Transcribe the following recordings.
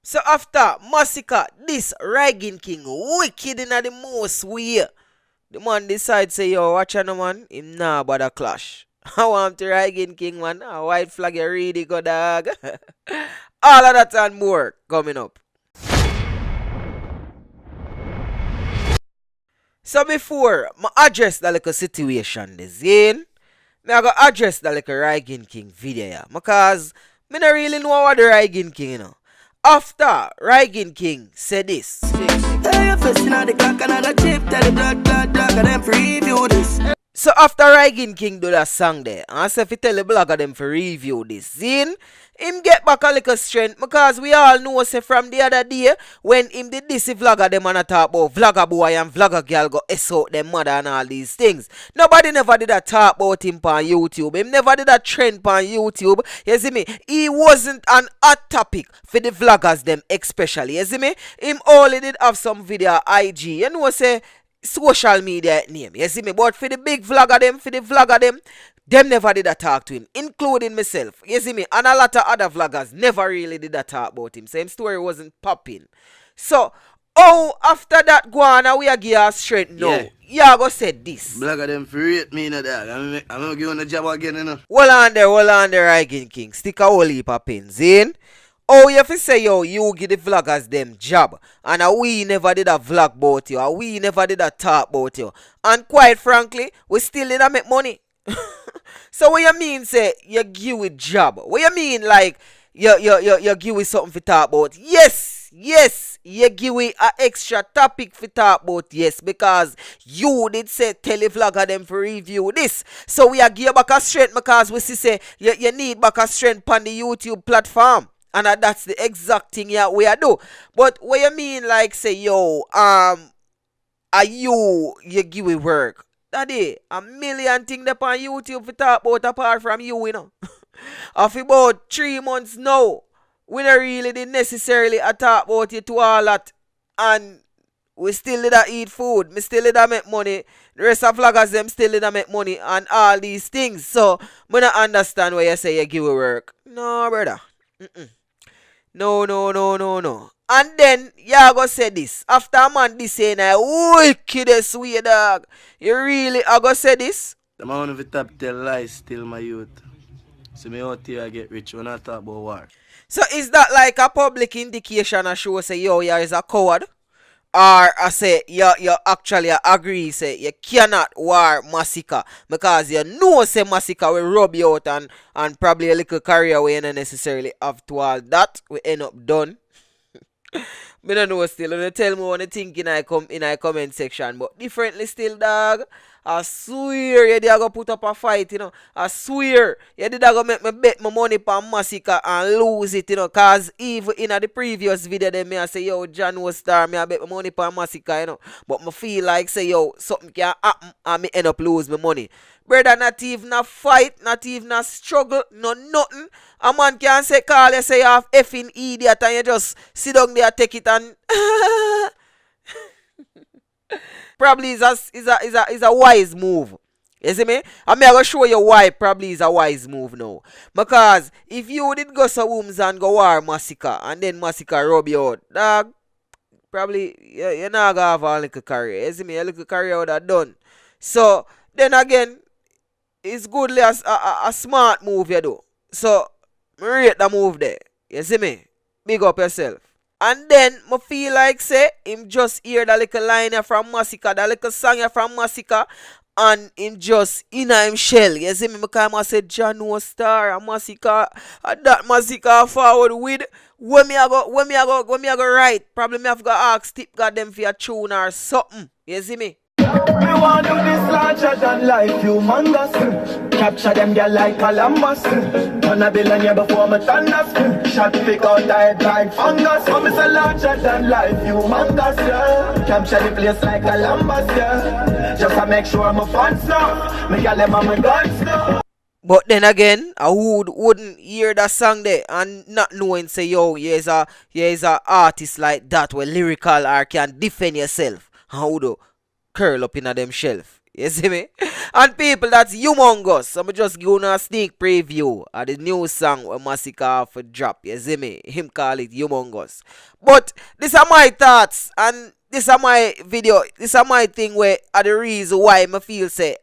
So after massacre, this Rygin King wicked in the most way. The man decide say, yo, watch out, no man, him nah bother clash. I want to Rygin King, man. A white flag, you really go, dog. All of that and more coming up. So before I address the little situation, the zine, I go address the little Rygin King video, yeah. Because me not really know what the Rygin King, you know. After Rygin King said this. So after Rygin King do that song there, and say if you tell the blogger them for review this scene, him get back a little strength because we all know say from the other day when him did this vlogger them and talk about vlogger boy and vlogger girl go S out them mother and all these things. Nobody never did a talk about him on YouTube. Him never did a trend on YouTube. You see me? He wasn't an hot topic for the vloggers them especially. You see me? Him only did have some video IG. You know say social media name. You see me? But for the big vlogger them, them never did a talk to him, including myself. You see me? And a lot of other vloggers never really did a talk about him. Same story wasn't popping. So, after that go on, we are give us straight now. Yeah, go said this. Blogger them for rate me in the dog. I'm gonna give him the job again, you know. Hold on there, Rygin King. Stick a whole heap of pins in. Oh, you have to say, yo, you give the vloggers them job. And we never did a vlog about you. And we never did a talk about you. And quite frankly, we still did a make money. So what you mean, say, you give it job? What you mean, like, you give it something for talk about? Yes, you give it an extra topic for talk about, yes, because you did say tell the vlogger them for review this. So we are give back a strength because we see say, you need back a strength on the YouTube platform. And that's the exact thing we are do. But what you mean, like, say, yo, are you give it work? Daddy, a million things up on YouTube to talk about apart from you, you know. After about 3 months now, we don't really did necessarily talk about it to all that. And we still did eat food. Me still did make money. The rest of vloggers them still did make money and all these things. So, I don't understand why you say you give it work. No, brother. No. And then, you go say this. After a man this saying, wickedest way, dog. You really go say this? The man of the top tell lies still my youth. So me out here I get rich when I talk about war. So is that like a public indication or show say, yo, you is a coward? Or I say, you actually agree, say, you cannot war massacre because you know, say, massacre will rub you out and probably a little career where you don't necessarily have to all that. We end up done. Me don't know still. You tell me what you think in a comment section. But differently still, dog. I swear you did go put up a fight, you know. I swear you did go make me bet my money on massacre and lose it, you know. Cause even in the previous video then me I say, yo, John was star, me I bet my money on massacre, you know. But me feel like say, yo, something can happen and me end up lose my money. Brother, not even a fight, not even a struggle, no nothing. A man can say, call you say you have effing idiot and you just sit down there, take it and probably is a wise move. You see me? I'm going to show you why probably is a wise move now. Because if you did go some rooms and go war massacre and then massacre rub you out, dog, probably you're not going to have a little career. You see me? A little career would have done. So, then again, it's goodly as a smart move you do. So, rate the move there. You see me? Big up yourself. And then, I feel like, say, him just hear the little line from Massacre, the little song from Massacre, and him just in him shell. You see me? Because I said, John was star, and Massacre, and that Massacre forward with, when me I go write, probably me have to ask Tip God them for a tune or something. You see me? We want to do this larger than life, humongous. Capture them girl like Columbus. Turn a billionaire before me turn us. Shot pick out the head like fungus. Come is a larger than life, humongous, yeah. Capture the place like Columbus, yeah. Just to make sure I'm a fans now. Me girl them on my guns now. But then again, I wouldn't hear that song there and not knowing say, yo, here's a artist like that where lyrical or can defend yourself. How do curl up in a them shelf. You see me? And people, that's humongous. I'm just giving a sneak preview of the new song when Massacre for drop. You see me? Him call it humongous. But these are my thoughts and this are my video. This are my thing where are the reason why I feel say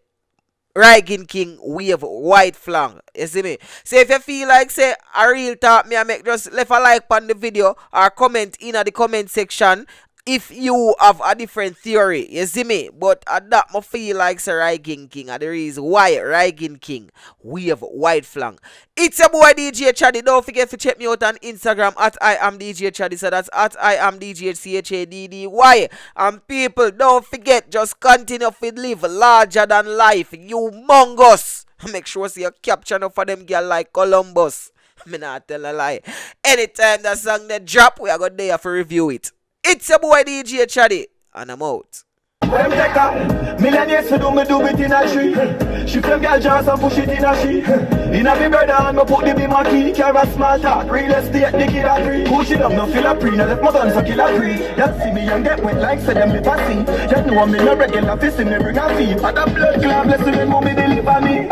Rygin King wave white flag. You see me? So if you feel like say a real talk me I make, just left a like on the video or comment in the comment section if you have a different theory. You see me? But that I feel like say Rygin King and the reason why Rygin King wave white flag. It's your boy DJ Chaddy. Don't forget to check me out on Instagram at I am DJ Chaddy. So that's at I am DJ CHADDY. And people, don't forget, just continue to live larger than life. Humongous. Make sure see your caption for them girl like Columbus. Me not tell a lie. Anytime that song they drop, we are going there for review it. It's your boy DJ Chaddy. And I'm out. Them take a millionaires to do it in a tree. She them girl jazz and push it in a she. In a me brother and me put the beam a key. Carry small talk, real estate, the kid a tree. Push it up, no feel a pre, now left my guns a kill a tree. You see me and get wet like say them lip a see. You know me no regular fist, me bring a fee. But the blood clot blessing when mommy deliver me.